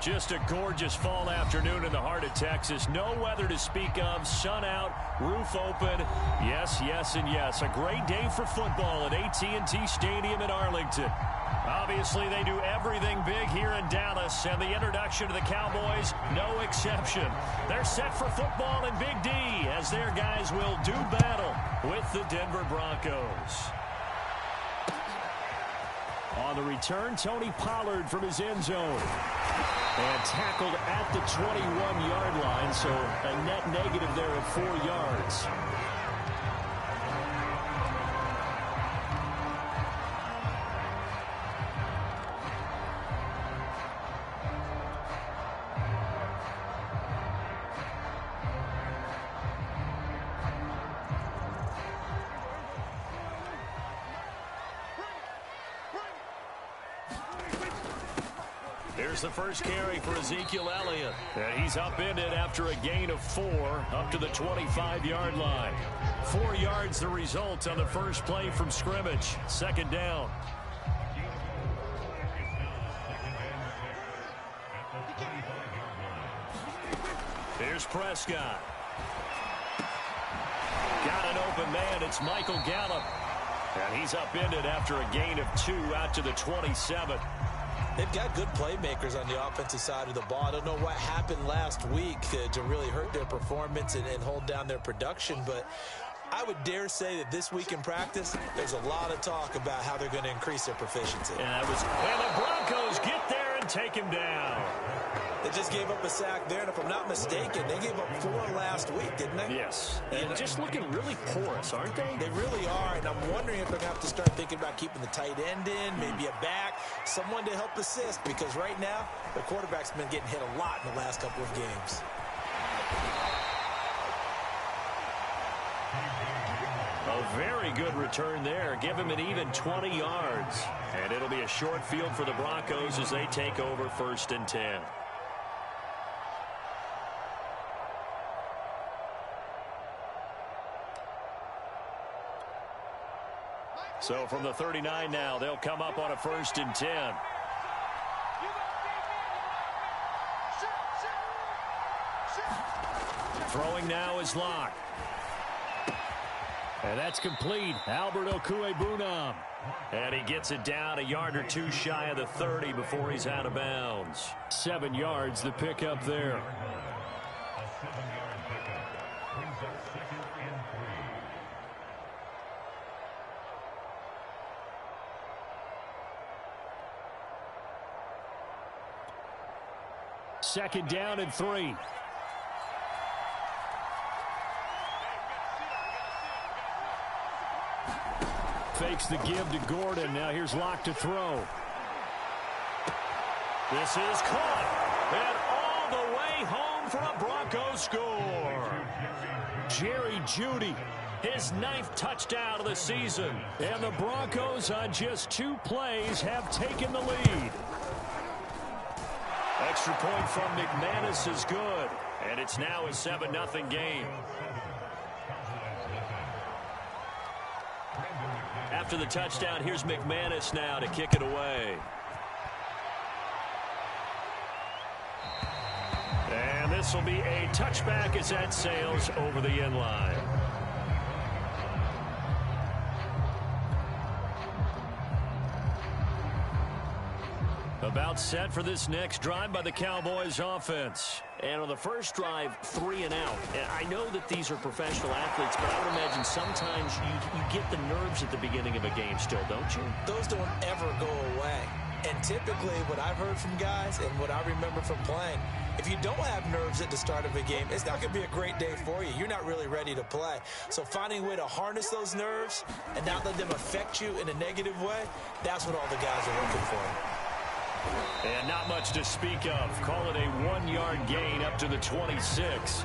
Just a gorgeous fall afternoon in the heart of Texas. No weather to speak of. Sun out, roof open. Yes, yes, and yes. A great day for football at AT&T Stadium in Arlington. Obviously, they do everything big here in Dallas, and the introduction to the Cowboys, no exception. They're set for football in Big D as their guys will do battle with the Denver Broncos. On the return, Tony Pollard from his end zone. And tackled at the 21-yard line, so a net negative there of 4 yards. Here's the first carry for Ezekiel Elliott. And he's upended after a gain of 4 up to the 25-yard line. 4 yards the result on the first play from scrimmage. Second down. Here's Prescott. Got an open man. It's Michael Gallup. And he's upended after a gain of 2 out to the 27. They've got good playmakers on the offensive side of the ball. I don't know what happened last week to really hurt their performance and hold down their production, but I would dare say that this week in practice, there's a lot of talk about how they're going to increase their proficiency. And the Broncos get there and take him down. They just gave up a sack there, and if I'm not mistaken, they gave up 4 last week, didn't they? Yes. And just looking really porous, aren't they? They really are, and I'm wondering if they're going to have to start thinking about keeping the tight end in, maybe a back, someone to help assist, because right now, the quarterback's been getting hit a lot in the last couple of games. A very good return there. Give him an even 20 yards. And it'll be a short field for the Broncos as they take over 1st and 10. So from the 39 now, they'll come up on a 1st and 10. Throwing now is Locke. And that's complete. Albert Okwuegbunam. And he gets it down a yard or 2 shy of the 30 before he's out of bounds. 7 yards the pickup there. Second down and 3. Fakes the give to Gordon. Now here's Locke to throw. This is caught. And all the way home for a Broncos score. Jerry Jeudy, his 9th touchdown of the season. And the Broncos on just 2 plays have taken the lead. Extra point from McManus is good. And it's now a 7-0 game. After the touchdown, here's McManus now to kick it away. And this will be a touchback as that sails over the end line. About set for this next drive by the Cowboys offense. And on the first drive, 3 and out. And I know that these are professional athletes, but I would imagine sometimes you get the nerves at the beginning of a game still, don't you? Those don't ever go away. And typically what I've heard from guys and what I remember from playing, if you don't have nerves at the start of a game, it's not going to be a great day for you. You're not really ready to play. So finding a way to harness those nerves and not let them affect you in a negative way, that's what all the guys are looking for. And not much to speak of. Call it a 1-yard gain up to the 26.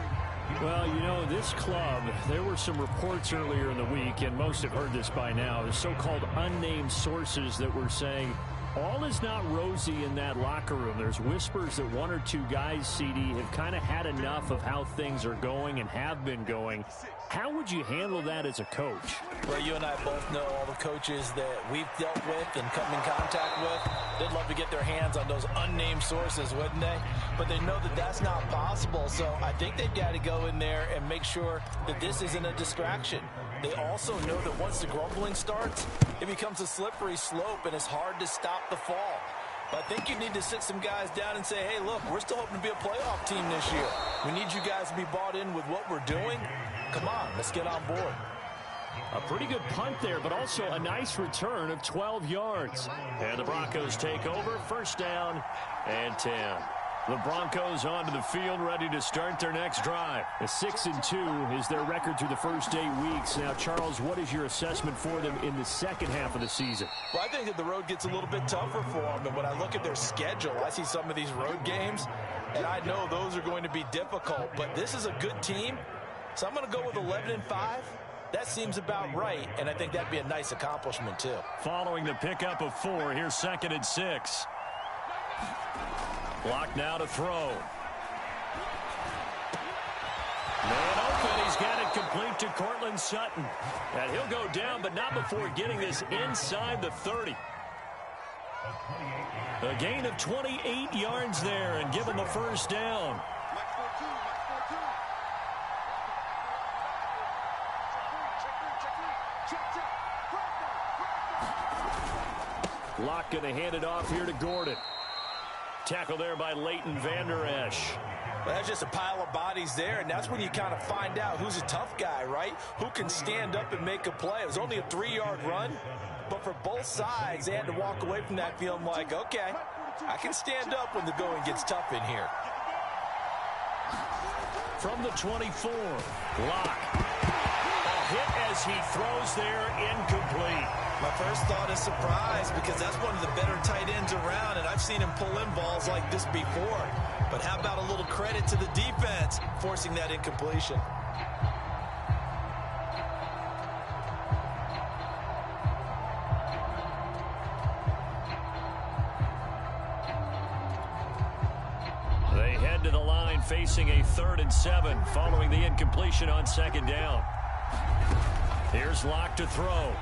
Well, you know, this club, there were some reports earlier in the week, and most have heard this by now, the so-called unnamed sources that were saying All is not rosy in that locker room. There's whispers that one or two guys, CD, have kind of had enough of how things are going and have been going. How would you handle that as a coach? Well, you and I both know all the coaches that we've dealt with and come in contact with. They'd love to get their hands on those unnamed sources, wouldn't they? But they know that that's not possible, so I think they've got to go in there and make sure that this isn't a distraction. They also know that once the grumbling starts, it becomes a slippery slope and it's hard to stop the fall. But I think you need to sit some guys down and say, hey, look, we're still hoping to be a playoff team this year. We need you guys to be bought in with what we're doing. Come on, let's get on board. A pretty good punt there, but also a nice return of 12 yards. And the Broncos take over, first down and 10. The Broncos onto the field, ready to start their next drive. A 6-2 is their record through the first 8 weeks. Now, Charles, what is your assessment for them in the second half of the season? Well, I think that the road gets a little bit tougher for them. And when I look at their schedule, I see some of these road games, and I know those are going to be difficult. But this is a good team, so I'm going to go with 11-5. That seems about right, and I think that'd be a nice accomplishment, too. Following the pickup of 4, here's 2nd and 6. Block now to throw. Man open. He's got it complete to Cortland Sutton. And he'll go down, but not before getting this inside the 30. A gain of 28 yards there and give him the first down. Locke going to hand it off here to Gordon. Tackle there by Leighton Vander Esch. Well, that's just a pile of bodies there, and that's when you kind of find out who's a tough guy, right? Who can stand up and make a play. It was only a 3-yard run, but for both sides, they had to walk away from that feeling like, okay, I can stand up when the going gets tough in here. From the 24, Locke. Hit as he throws there, incomplete. My first thought is surprise because that's one of the better tight ends around, and I've seen him pull in balls like this before. But how about a little credit to the defense forcing that incompletion? They head to the line facing a 3rd and 7 following the incompletion on 2nd down. Here's Locke to throw.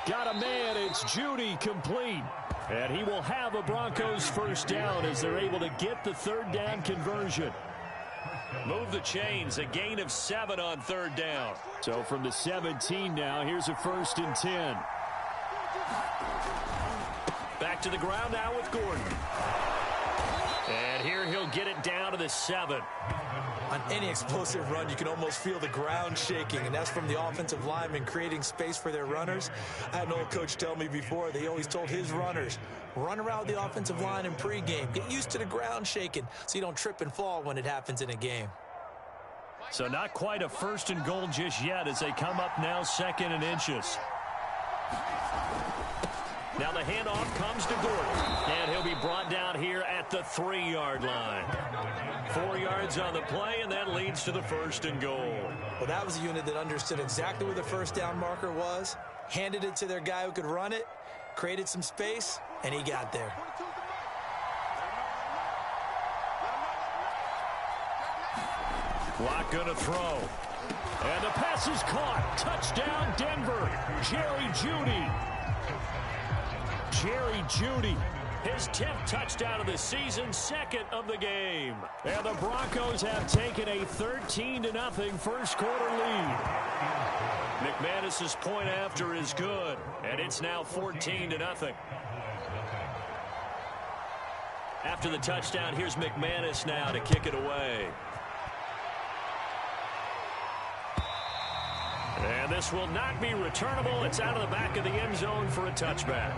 Got a man. It's Judy complete. And he will have a Broncos first down as they're able to get the 3rd down conversion. Move the chains. A gain of 7 on 3rd down. So from the 17 now, here's a 1st and 10. Back to the ground now with Gordon. And here he'll get it down to the 7. On any explosive run, you can almost feel the ground shaking, and that's from the offensive linemen creating space for their runners. I had an old coach tell me before, they always told his runners, run around the offensive line in pregame. Get used to the ground shaking so you don't trip and fall when it happens in a game. So not quite a 1st and goal just yet as they come up now 2nd and inches. Now the handoff comes to Gordon, and he'll be brought down here at the 3-yard line. 4 yards on the play, and that leads to the 1st and goal. Well, that was a unit that understood exactly where the first down marker was, handed it to their guy who could run it, created some space, and he got there. Locke gonna throw. And the pass is caught. Touchdown, Denver. Jerry Jeudy. Jerry Jeudy, his 10th touchdown of the season, 2nd of the game. And the Broncos have taken a 13-0 first quarter lead. McManus's point after is good, and it's now 14-0. After the touchdown, here's McManus now to kick it away. And this will not be returnable. It's out of the back of the end zone for a touchback.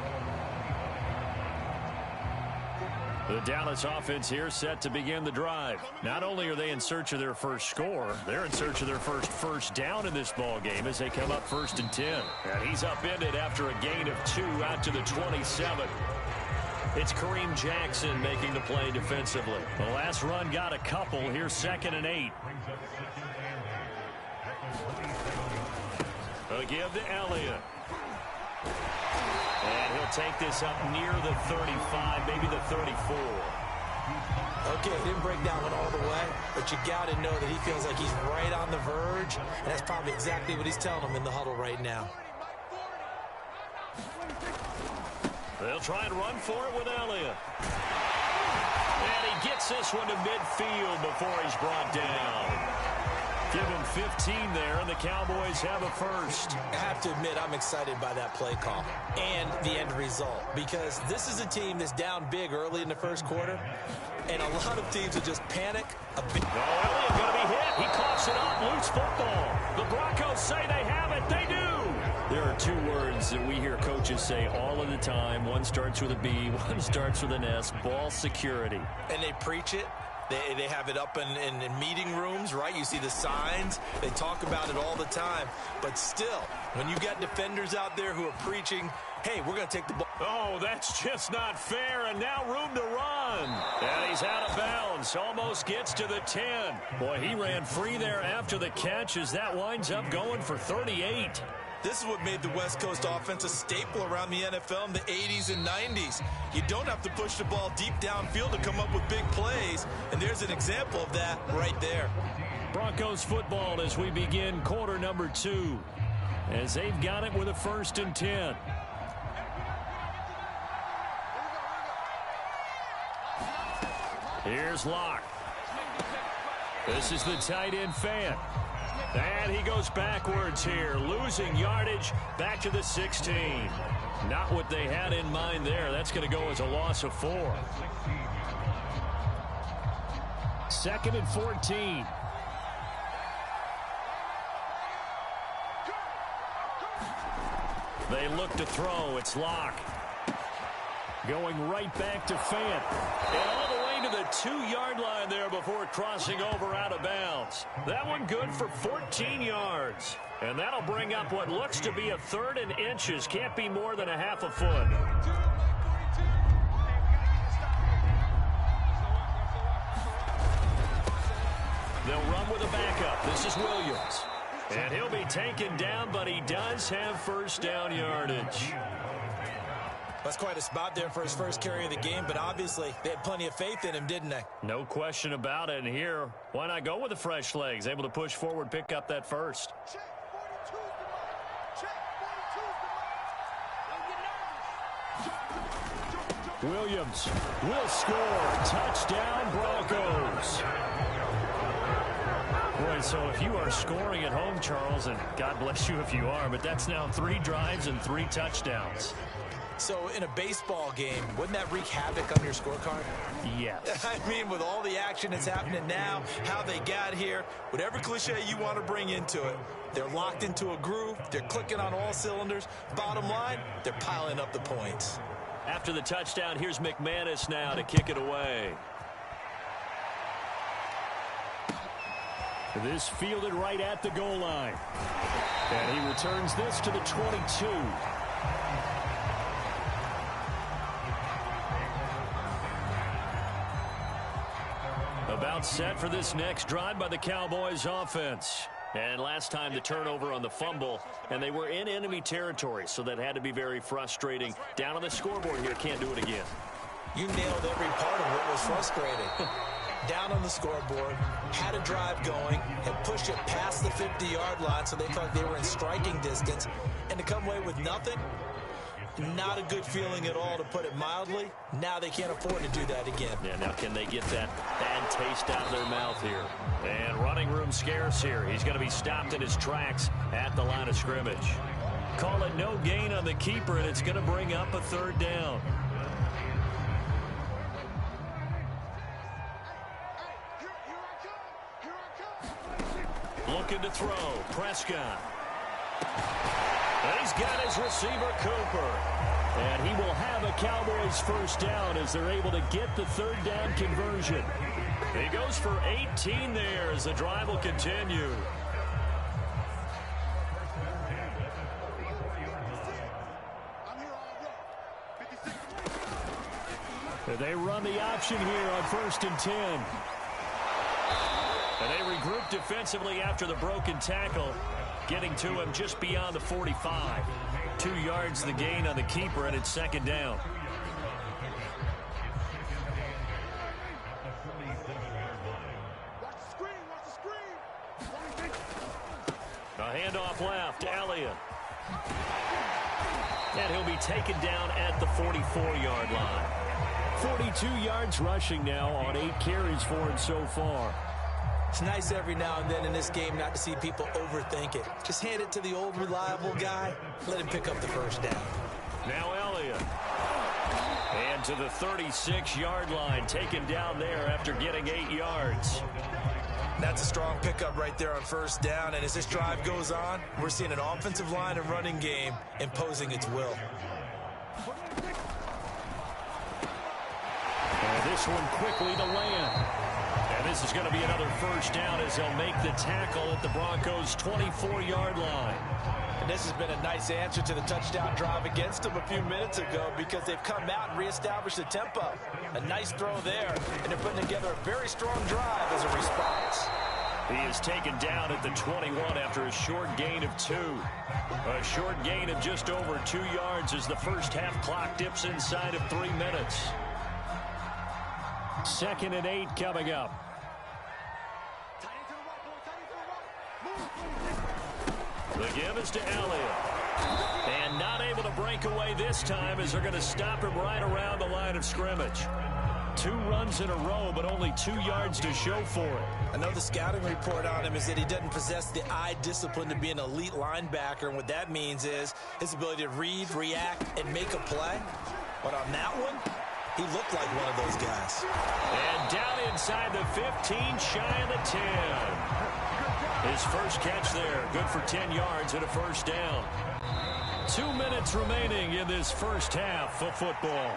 The Dallas offense here set to begin the drive. Not only are they in search of their first score, they're in search of their first down in this ball game as they come up 1st and 10. And he's upended after a gain of 2 out to the 27. It's Kareem Jackson making the play defensively. The last run got a couple. Here's 2nd and 8. A give to Elliott. And They'll take this up near the 35, maybe the 34. Okay, he didn't break that one all the way, but you got to know that he feels like he's right on the verge, and that's probably exactly what he's telling him in the huddle right now. They'll try and run for it with Elliott. And he gets this one to midfield before he's brought down. Give him 15 there, and the Cowboys have a first. I have to admit, I'm excited by that play call and the end result, because this is a team that's down big early in the first quarter, and a lot of teams will just panic a bit. Oh, Elliott going to be hit. He coughs it up, loose football. The Broncos say they have it. They do. There are two words that we hear coaches say all of the time. One starts with a B, one starts with an S, ball security. And they preach it. They have it up in meeting rooms, right? You see the signs. They talk about it all the time. But still, when you got defenders out there who are preaching, hey, we're going to take the ball. Oh, that's just not fair. And now room to run. And he's out of bounds. Almost gets to the 10. Boy, he ran free there after the catch as that winds up going for 38. This is what made the West Coast offense a staple around the NFL in the 80s and 90s. You don't have to push the ball deep downfield to come up with big plays, and there's an example of that right there. Broncos football as we begin quarter number 2, as they've got it with a 1st and 10. Here's Locke. This is the tight end fan. And he goes backwards here, losing yardage back to the 16. Not what they had in mind there. That's going to go as a loss of 4. 2nd and 14. They look to throw. It's Locke. Going right back to Fant. And all the way to the 2-yard line there before crossing over out of bounds. That one good for 14 yards. And that'll bring up what looks to be a 3rd and inches. Can't be more than a half a foot. They'll run with a backup. This is Williams. And he'll be taken down, but he does have 1st down yardage. That's quite a spot there for his first carry of the game, but obviously they had plenty of faith in him, didn't they? No question about it. And here, why not go with the fresh legs? Able to push forward, pick up that 1st. Williams will score. Touchdown, Broncos. Boy, so if you are scoring at home, Charles, and God bless you if you are, but that's now 3 drives and 3 touchdowns. So in a baseball game, wouldn't that wreak havoc on your scorecard? Yes. I mean, with all the action that's happening now, how they got here, whatever cliche you want to bring into it, they're locked into a groove, they're clicking on all cylinders. Bottom line, they're piling up the points. After the touchdown, here's McManus now to kick it away. This fielded right at the goal line. And he returns this to the 22. About set for this next drive by the Cowboys offense. And last time the turnover on the fumble, and they were in enemy territory, so that had to be very frustrating. Down on the scoreboard here, can't do it again. You nailed every part of what was frustrating. Down on the scoreboard, had a drive going, had pushed it past the 50-yard line so they thought they were in striking distance, and to come away with nothing, not a good feeling at all, to put it mildly. Now they can't afford to do that again. Yeah, now can they get that bad taste out of their mouth here? And running room scarce here. He's going to be stopped in his tracks at the line of scrimmage. Call it no gain on the keeper, and it's going to bring up a 3rd down. Looking to throw. Prescott. And he's got his receiver, Cooper. And he will have a Cowboys 1st down as they're able to get the 3rd down conversion. He goes for 18 there as the drive will continue. They run the option here on 1st and 10. And they regroup defensively after the broken tackle, getting to him just beyond the 45. 2 yards the gain on the keeper, and it's second down. A handoff left, Elliott. And he'll be taken down at the 44-yard line. 42 yards rushing now on 8 carries for him so far. It's nice every now and then in this game not to see people overthink it. Just hand it to the old reliable guy. Let him pick up the first down. Now Elliott. And to the 36-yard line, taken down there after getting 8 yards. That's a strong pickup right there on first down. And as this drive goes on, we're seeing an offensive line and running game imposing its will. And this one quickly to land. And this is going to be another first down as they'll make the tackle at the Broncos' 24-yard line. And this has been a nice answer to the touchdown drive against them a few minutes ago because they've come out and reestablished the tempo. A nice throw there, and they're putting together a very strong drive as a response. He is taken down at the 21 after a short gain of 2. A short gain of just over 2 yards as the first half clock dips inside of 3 minutes. 2nd and 8 coming up. The give is to Elliott. And not able to break away this time as they're going to stop him right around the line of scrimmage. 2 runs in a row, but only 2 yards to show for it. I know the scouting report on him is that he doesn't possess the eye discipline to be an elite linebacker, and what that means is his ability to read, react, and make a play. But on that one, he looked like one of those guys. And down inside the 15, shy of the 10. His first catch there, good for 10 yards and a first down. 2 minutes remaining in this first half of football.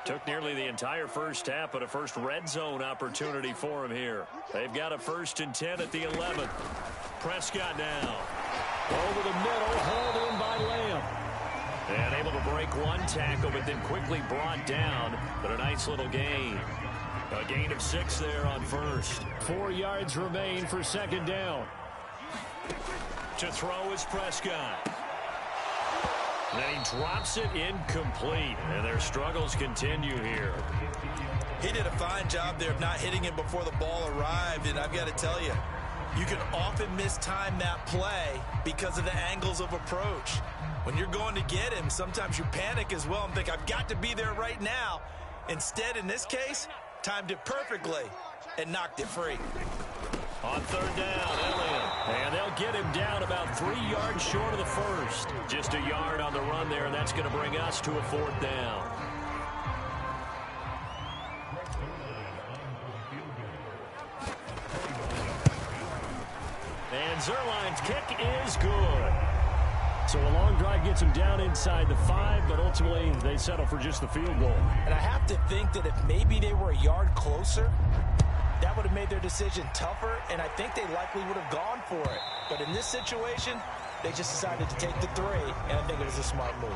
Took nearly the entire first half, but a first red zone opportunity for him here. They've got a 1st and 10 at the 11th. Prescott now. Over the middle, hauled in by Lamb. And able to break one tackle, but then quickly brought down. But a nice little gain. A gain of 6 there on first. 4 yards remain for second down. To throw is Prescott. Then he drops it incomplete. And their struggles continue here. He did a fine job there of not hitting him before the ball arrived. And I've got to tell you, you can often mistime that play because of the angles of approach. When you're going to get him, sometimes you panic as well and think, I've got to be there right now. Instead, in this case, timed it perfectly and knocked it free. On third down, Elliott. And they'll get him down about 3 yards short of the first. Just a yard on the run there, and that's going to bring us to a 4th down. And Zerline's kick is good. So a long drive gets him down inside the 5, but ultimately they settle for just the field goal. And I have to think that if maybe they were a yard closer, that would have made their decision tougher, and I think they likely would have gone for it. But in this situation, they just decided to take the 3, and I think it was a smart move.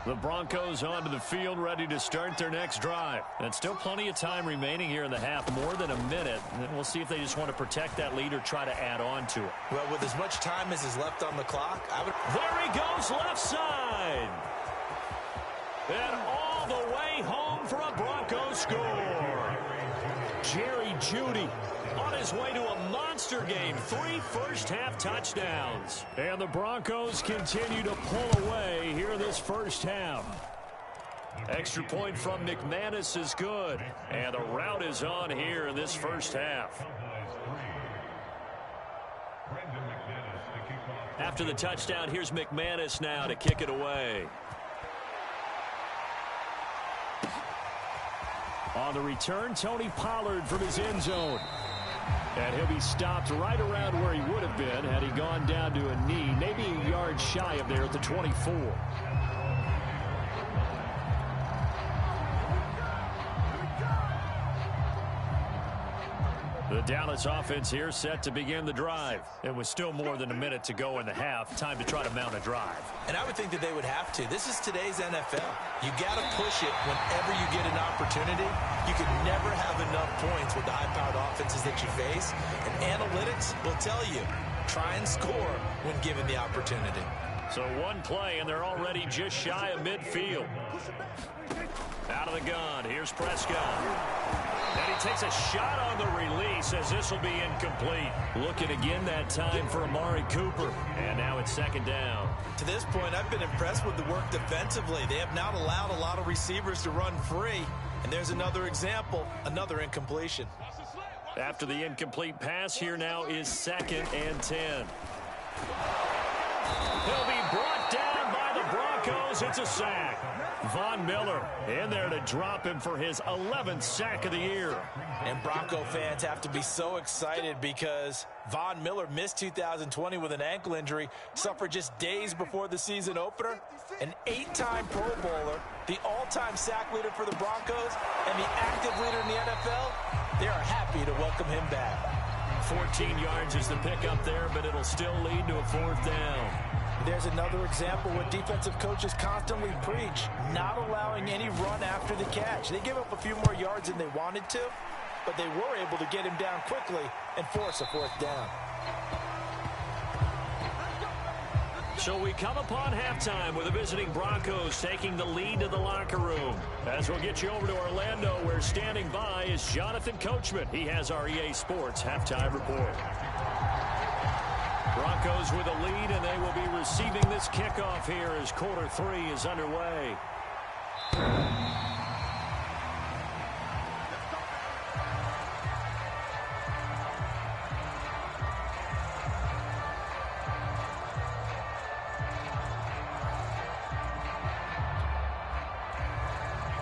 The Broncos onto the field, ready to start their next drive. And still plenty of time remaining here in the half, more than a minute. And then we'll see if they just want to protect that lead or try to add on to it. Well, with as much time as is left on the clock, There he goes, left side. And all the way home for a Broncos score. Jerry Jeudy on his way to a monster game. 3 first-half touchdowns. And the Broncos continue to pull away here this first half. Extra point from McManus is good. And the route is on here in this first half. After the touchdown, here's McManus now to kick it away. On the return, Tony Pollard from his end zone. And he'll be stopped right around where he would have been had he gone down to a knee, maybe a yard shy of there at the 24. The Dallas offense here set to begin the drive. It was still more than a minute to go in the half. Time to try to mount a drive. And I would think that they would have to. This is today's NFL. You got to push it whenever you get an opportunity. You can never have enough points with the high-powered offenses that you face. And analytics will tell you, try and score when given the opportunity. So one play, and they're already just shy of midfield. Out of the gun, here's Prescott. And he takes a shot on the release as this will be incomplete. Looking again that time for Amari Cooper. And now it's second down. To this point, I've been impressed with the work defensively. They have not allowed a lot of receivers to run free. And there's another example, another incompletion. After the incomplete pass, here now is 2nd and 10. He'll be brought down by the Broncos. It's a sack. Von Miller in there to drop him for his 11th sack of the year. And Bronco fans have to be so excited because Von Miller missed 2020 with an ankle injury, suffered just days before the season opener. An 8-time Pro Bowler, the all-time sack leader for the Broncos, and the active leader in the NFL. They are happy to welcome him back. 14 yards is the pickup there, but it'll still lead to a 4th down. There's another example what defensive coaches constantly preach, not allowing any run after the catch. They gave up a few more yards than they wanted to, but they were able to get him down quickly and force a 4th down. So we come upon halftime with the visiting Broncos taking the lead to the locker room. As we'll get you over to Orlando, where standing by is Jonathan Coachman. He has our EA Sports halftime report. Broncos with a lead, and they will be receiving this kickoff here as quarter 3 is underway.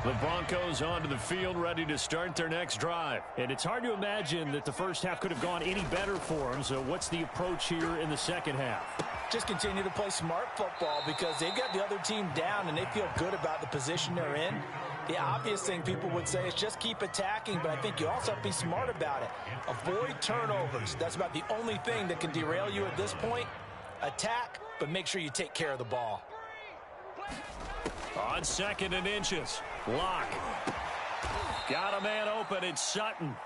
The Broncos onto the field, ready to start their next drive. And it's hard to imagine that the first half could have gone any better for them. So what's the approach here in the second half? Just continue to play smart football because they've got the other team down and they feel good about the position they're in. The obvious thing people would say is just keep attacking, but I think you also have to be smart about it. Avoid turnovers. That's about the only thing that can derail you at this point. Attack, but make sure you take care of the ball. On 2nd and inches. Lock. Got a man open. It's Sutton.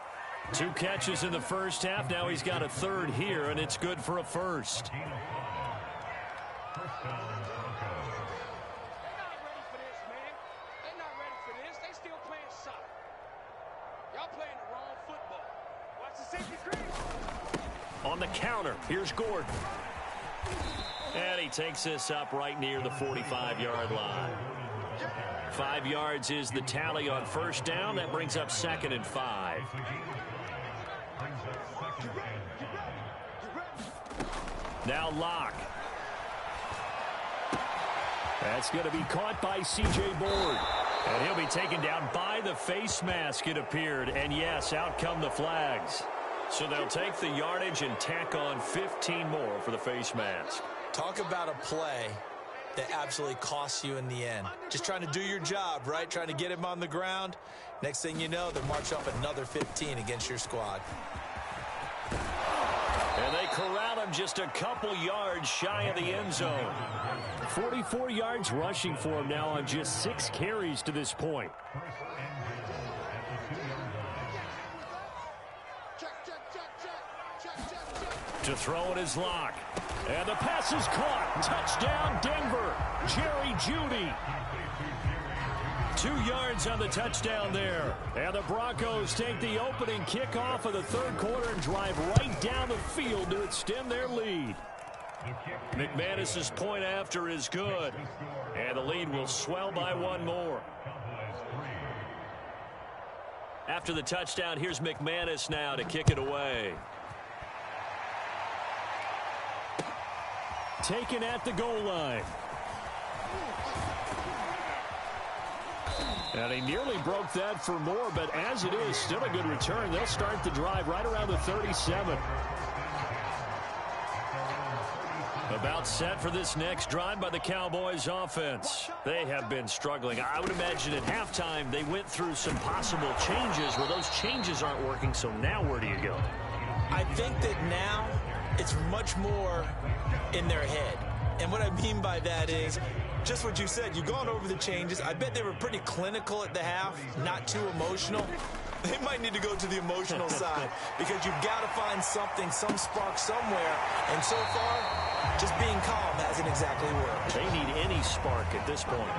2 catches in the first half. Now he's got a 3rd here, and it's good for a 1st. On the counter, here's Gordon. And he takes this up right near the 45-yard line. 5 yards is the tally on 1st down. That brings up 2nd and 5. Now Locke. That's going to be caught by C.J. Board. And he'll be taken down by the face mask, it appeared. And yes, out come the flags. So they'll take the yardage and tack on 15 more for the face mask. Talk about a play that absolutely costs you in the end. Just trying to do your job, right? Trying to get him on the ground. Next thing you know, they march off another 15 against your squad. And they corral him just a couple yards shy of the end zone. 44 yards rushing for him now on just 6 carries to this point. To throw it is Locke. And the pass is caught. Touchdown, Denver. Jerry Jeudy. 2 yards on the touchdown there. And the Broncos take the opening kickoff of the 3rd quarter and drive right down the field to extend their lead. McManus's point after is good. And the lead will swell by 1 more. After the touchdown, here's McManus now to kick it away. Taken at the goal line. And he nearly broke that for more, but as it is, still a good return. They'll start the drive right around the 37. About set for this next drive by the Cowboys offense. They have been struggling. I would imagine at halftime they went through some possible changes where those changes aren't working, so now where do you go? I think that now it's much more in their head. And what I mean by that is just what you said. You've gone over the changes. I bet they were pretty clinical at the half, not too emotional. They might need to go to the emotional side because you've got to find something, some spark somewhere. And so far, just being calm hasn't exactly worked. They need any spark at this point.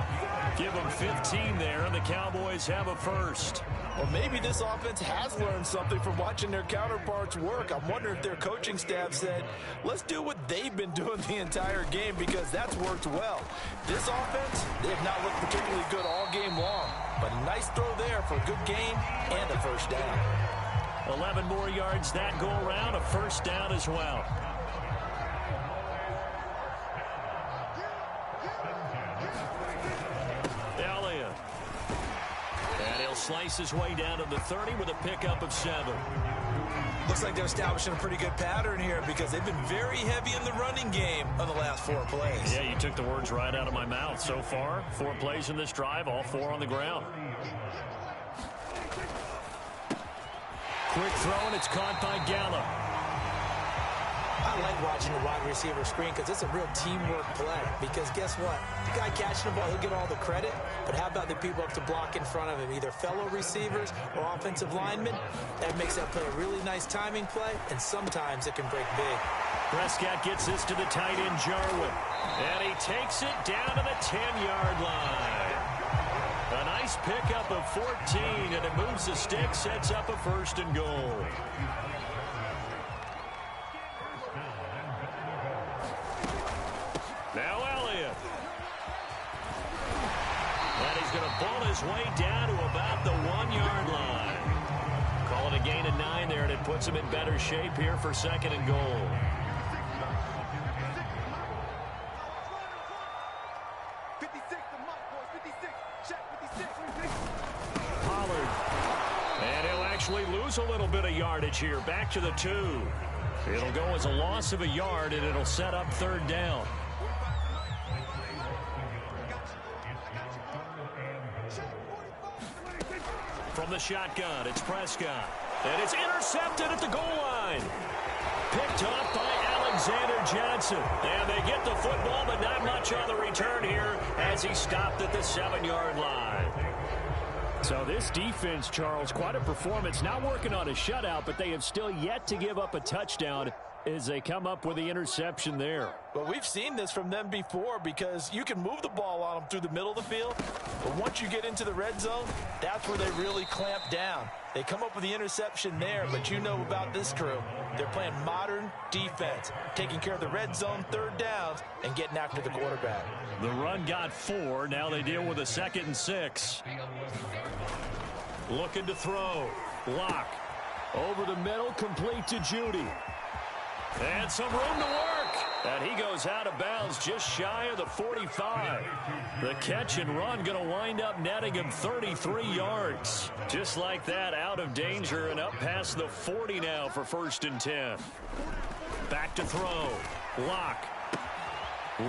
Give them 15 there, and the Cowboys have a first. Well, maybe this offense has learned something from watching their counterparts work. I'm wondering if their coaching staff said, let's do what they've been doing the entire game because that's worked well. This offense, they have not looked particularly good all game long. But a nice throw there for a good gain and a first down. 11 more yards that go around, a first down as well. Elliott. And he'll slice his way down to the 30 with a pickup of 7. Looks like they're establishing a pretty good pattern here because they've been very heavy in the running game on the last 4 plays. Yeah, you took the words right out of my mouth. So far, 4 plays in this drive, all 4 on the ground. Quick throw, and it's caught by Gallup. I like watching the wide receiver screen because it's a real teamwork play. Because guess what? The guy catching the ball, he'll get all the credit. But how about the people up to block in front of him, either fellow receivers or offensive linemen? That makes that play a really nice timing play, and sometimes it can break big. Prescott gets this to the tight end, Jarwin. And he takes it down to the 10-yard line. A nice pickup of 14, and it moves the stick, sets up a first and goal. Now Elliott. And he's going to ball his way down to about the 1-yard line. Call it a gain of 9 there, and it puts him in better shape here for second and goal. Pollard. And he'll actually lose a little bit of yardage here. Back to the 2. It'll go as a loss of a yard, and it'll set up third down. From the shotgun, it's Prescott. And it's intercepted at the goal line. Picked off by Alexander Johnson. And they get the football, but not much on the return here as he stopped at the 7-yard line. So this defense, Charles, quite a performance. Not working on a shutout, but they have still yet to give up a touchdown as they come up with the interception there. Well, we've seen this from them before because you can move the ball on them through the middle of the field, but once you get into the red zone, that's where they really clamp down. They come up with the interception there, but you know about this crew. They're playing modern defense, taking care of the red zone third downs and getting after the quarterback. The run got 4. Now they deal with a 2nd and 6. Looking to throw. Lock. Over the middle, complete to Judy. And some room to work. And he goes out of bounds just shy of the 45. The catch and run going to wind up netting him 33 yards. Just like that, out of danger and up past the 40 now for 1st and 10. Back to throw. Lock.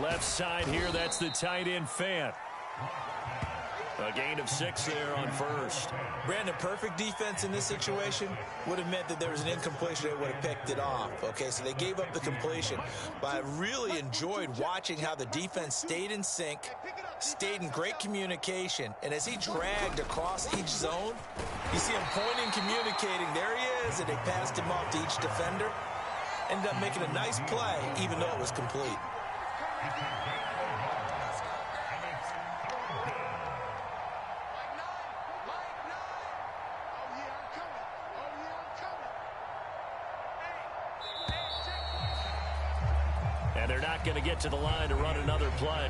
Left side here, that's the tight end Fant. A gain of 6 there on first. Brandon, perfect defense in this situation would have meant that there was an incompletion. They would have picked it off. Okay, so they gave up the completion. But I really enjoyed watching how the defense stayed in sync, stayed in great communication. And as he dragged across each zone, you see him pointing, communicating. There he is, and they passed him off to each defender. Ended up making a nice play, even though it was complete. And they're not going to get to the line to run another play.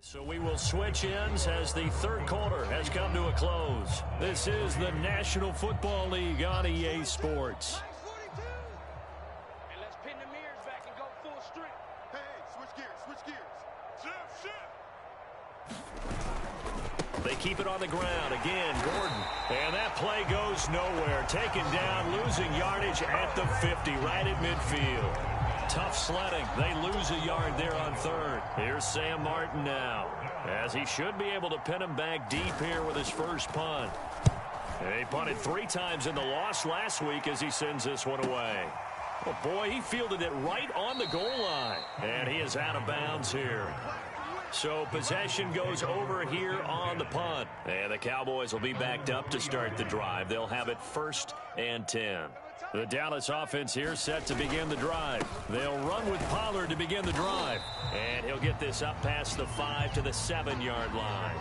So we will switch ends as the third quarter has come to a close. This is the National Football League on EA Sports. And let's pin the mirrors back and go full strength. Hey, switch gears. Shift. They keep it on the ground. Again, Gordon. And that play goes nowhere. Taken down, losing yardage at the 50, right at midfield. Tough sledding. They lose a yard there on third. Here's Sam Martin now, as he should be able to pin him back deep here with his first punt. He punted 3 times in the loss last week as he sends this one away. Oh, boy, he fielded it right on the goal line. And he is out of bounds here. So possession goes over here on the punt. And the Cowboys will be backed up to start the drive. They'll have it 1st and 10. The Dallas offense here set to begin the drive. They'll run with Pollard to begin the drive. And he'll get this up past the 5 to the 7-yard line.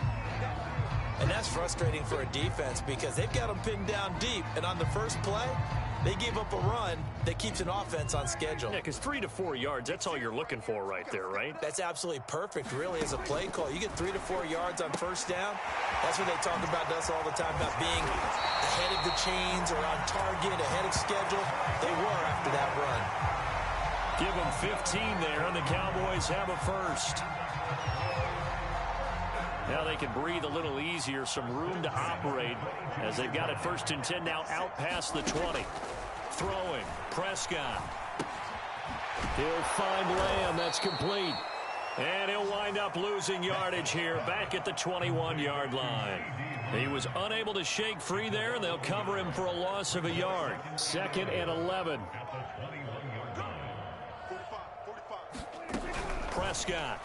And that's frustrating for a defense because they've got them pinned down deep. And on the first play, they gave up a run that keeps an offense on schedule. Yeah, because 3 to 4 yards, that's all you're looking for right there, right? That's absolutely perfect, really, as a play call. You get 3 to 4 yards on first down. That's what they talk about to us all the time, about being ahead of the chains or on target, ahead of schedule. They were after that run. Give them 15 there, and the Cowboys have a first. Now they can breathe a little easier, some room to operate as they've got it 1st and 10 now out past the 20. Throwing, Prescott. He'll find Lamb, that's complete. And he'll wind up losing yardage here back at the 21-yard line. He was unable to shake free there, and they'll cover him for a loss of a yard. 2nd and 11. Prescott.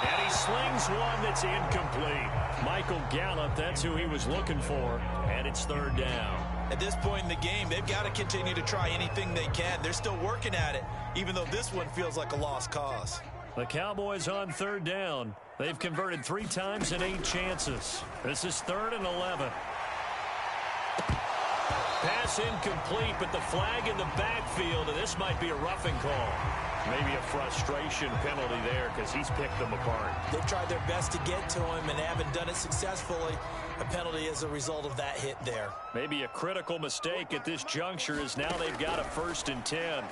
And he slings one that's incomplete. Michael Gallup, that's who he was looking for, and it's 3rd down. At this point in the game, they've got to continue to try anything they can. They're still working at it, even though this one feels like a lost cause. The Cowboys on 3rd down. They've converted 3 times in 8 chances. This is 3rd and 11. Pass incomplete, but the flag in the backfield, and this might be a roughing call. Maybe a frustration penalty there because he's picked them apart. They've tried their best to get to him and haven't done it successfully. A penalty as a result of that hit there. Maybe a critical mistake at this juncture is now they've got a 1st and 10.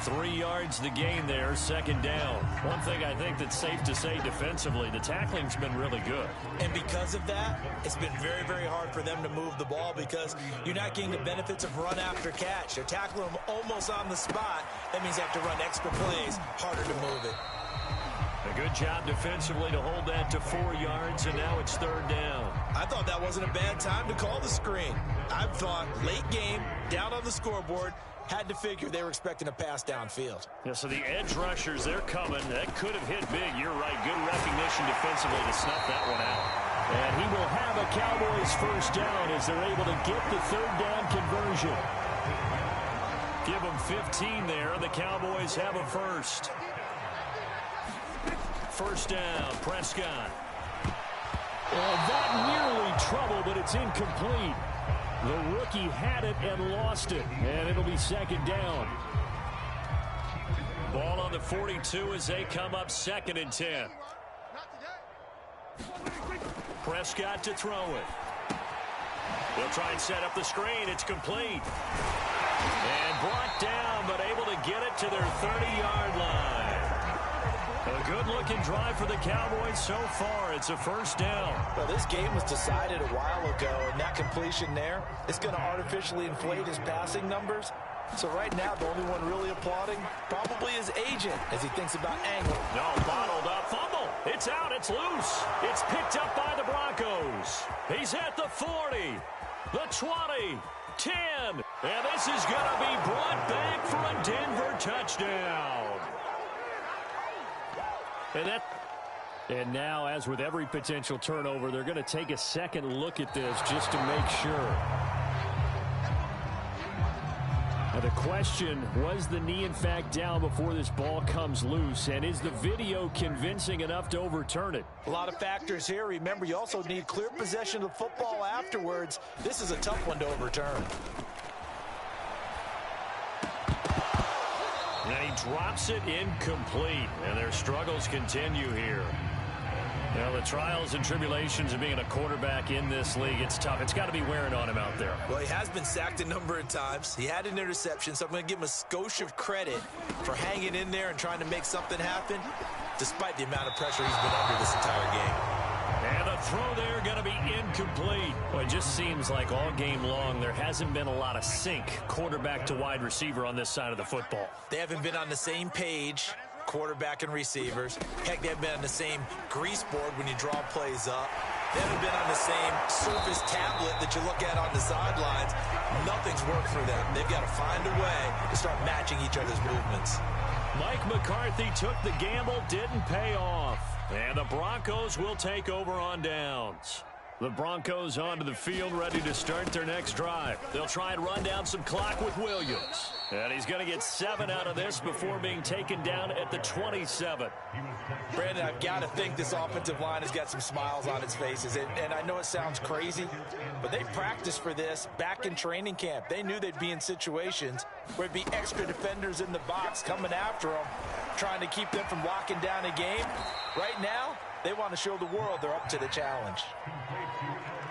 3 yards the gain there, 2nd down. One thing I think that's safe to say defensively, the tackling's been really good. And because of that, it's been very, very hard for them to move the ball because you're not getting the benefits of run after catch. They're tackling them almost on the spot. That means they have to run extra plays, harder to move it. A good job defensively to hold that to 4 yards, and now it's 3rd down. I thought that wasn't a bad time to call the screen. I thought late game, down on the scoreboard, had to figure they were expecting a pass downfield. Yeah, so the edge rushers, they're coming. That could have hit big. You're right. Good recognition defensively to snuff that one out. And he will have a Cowboys 1st down as they're able to get the 3rd down conversion. Give them 15 there. The Cowboys have a first. 1st down, Prescott. And that nearly trouble, but it's incomplete. The rookie had it and lost it, and it'll be 2nd down. Ball on the 42 as they come up 2nd and 10. Prescott to throw it. They'll try and set up the screen. It's complete. And brought down, but able to get it to their 30-yard line. A good-looking drive for the Cowboys so far. It's a 1st down. Well, this game was decided a while ago, and that completion there is going to artificially inflate his passing numbers. So right now, the only one really applauding probably his agent as he thinks about angle. No, bottled up. Fumble. It's out. It's loose. It's picked up by the Broncos. He's at the 40, the 20, 10. And this is going to be brought back for a Denver touchdown. And now, as with every potential turnover, they're going to take a second look at this just to make sure. Now the question, was the knee in fact down before this ball comes loose? And is the video convincing enough to overturn it? A lot of factors here. Remember, you also need clear possession of the football afterwards. This is a tough one to overturn. And he drops it incomplete, and their struggles continue here. Well, the trials and tribulations of being a quarterback in this league, it's tough. It's got to be wearing on him out there. Well, he has been sacked a number of times. He had an interception, so I'm going to give him a skosh of credit for hanging in there and trying to make something happen, despite the amount of pressure he's been under this entire game. And the throw there going to be incomplete. Well, it just seems like all game long there hasn't been a lot of sync quarterback to wide receiver on this side of the football. They haven't been on the same page, quarterback and receivers. Heck, they haven't been on the same grease board when you draw plays up. They haven't been on the same Surface tablet that you look at on the sidelines. Nothing's worked for them. They've got to find a way to start matching each other's movements. Mike McCarthy took the gamble, didn't pay off. And the Broncos will take over on downs. The Broncos onto the field, ready to start their next drive. They'll try and run down some clock with Williams. And he's going to get 7 out of this before being taken down at the 27. Brandon, I've got to think this offensive line has got some smiles on its faces. And I know it sounds crazy, but they practiced for this back in training camp. They knew they'd be in situations where it'd be extra defenders in the box coming after them, trying to keep them from locking down a game. Right now, they want to show the world they're up to the challenge.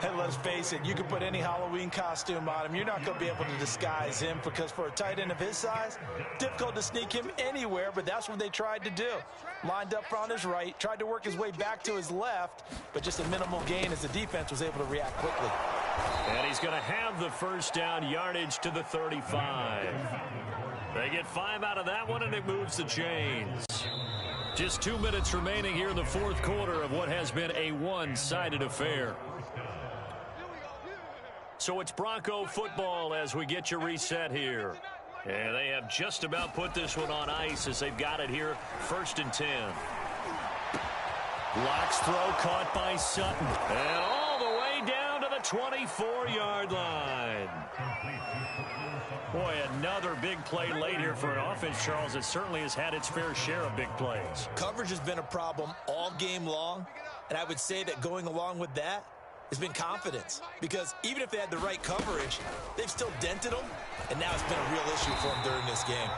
And let's face it, you can put any Halloween costume on him. You're not going to be able to disguise him because for a tight end of his size, difficult to sneak him anywhere, but that's what they tried to do. Lined up on his right, tried to work his way back to his left, but just a minimal gain as the defense was able to react quickly. And he's going to have the first down yardage to the 35. They get 5 out of that one, and it moves the chains. Just 2 minutes remaining here in the fourth quarter of what has been a one-sided affair. So it's Bronco football as we get you reset here. And they have just about put this one on ice as they've got it here, 1st and 10. Locks throw caught by Sutton. And all the way down to the 24-yard line. Boy, another big play late here for an offense, Charles, that certainly has had its fair share of big plays. Coverage has been a problem all game long, and I would say that going along with that has been confidence, because even if they had the right coverage, they've still dented them, and now it's been a real issue for them during this game.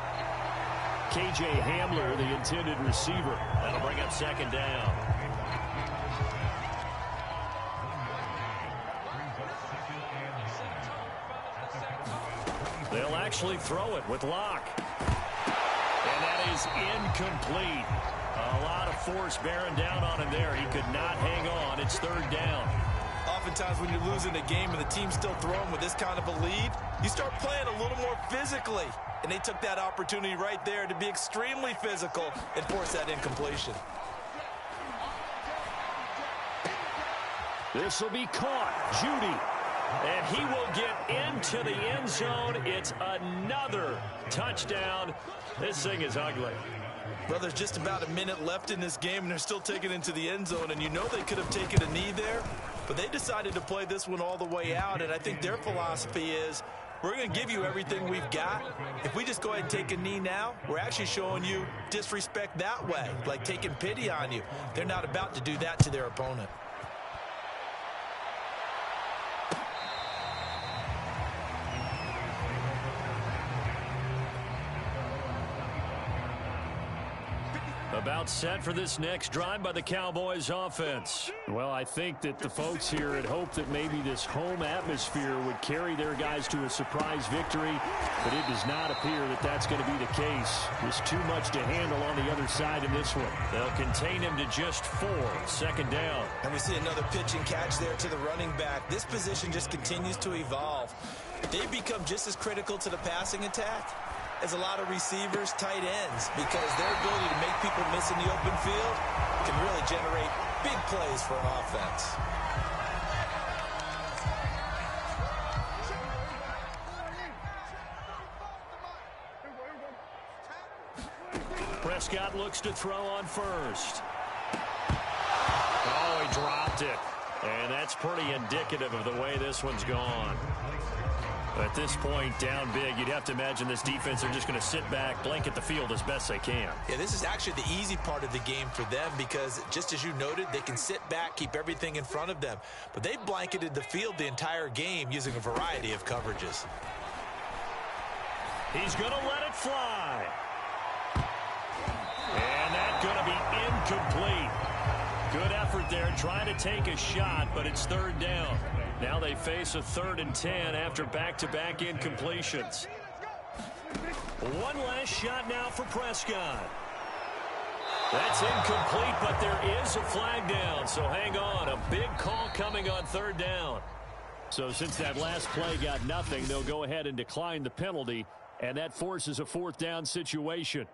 K.J. Hamler, the intended receiver. That'll bring up 2nd down. They'll actually throw it with Locke. And that is incomplete. A lot of force bearing down on him there. He could not hang on. It's 3rd down. Oftentimes when you're losing a game and the team's still throwing with this kind of a lead, you start playing a little more physically. And they took that opportunity right there to be extremely physical and force that incompletion. This will be caught. Judy. And he will get into the end zone. It's another touchdown. This thing is ugly. Well, there's just about a minute left in this game, and they're still taking it into the end zone. And you know they could have taken a knee there, but they decided to play this one all the way out. And I think their philosophy is, we're going to give you everything we've got. If we just go ahead and take a knee now, we're actually showing you disrespect that way, like taking pity on you. They're not about to do that to their opponent. About set for this next drive by the Cowboys offense. Well, I think that the folks here had hoped that maybe this home atmosphere would carry their guys to a surprise victory, but it does not appear that that's going to be the case. There's too much to handle on the other side in this one. They'll contain him to just 4, 2nd down. And we see another pitch and catch there to the running back. This position just continues to evolve. They've become just as critical to the passing attack as a lot of receivers, tight ends, because their ability to make people miss in the open field can really generate big plays for an offense. Prescott looks to throw on first. Oh, he dropped it. And that's pretty indicative of the way this one's gone. At this point, down big, you'd have to imagine this defense are just going to sit back, blanket the field as best they can. Yeah, this is actually the easy part of the game for them because, just as you noted, they can sit back, keep everything in front of them. But they've blanketed the field the entire game using a variety of coverages. He's going to let it fly. incomplete. Good effort there trying to take a shot, but it's third down. Now they face a 3rd and 10 after back-to-back incompletions. One last shot now for Prescott. That's incomplete, but there is a flag down, so hang on. A big call coming on 3rd down. So since that last play got nothing, they'll go ahead and decline the penalty, and that forces a 4th down situation.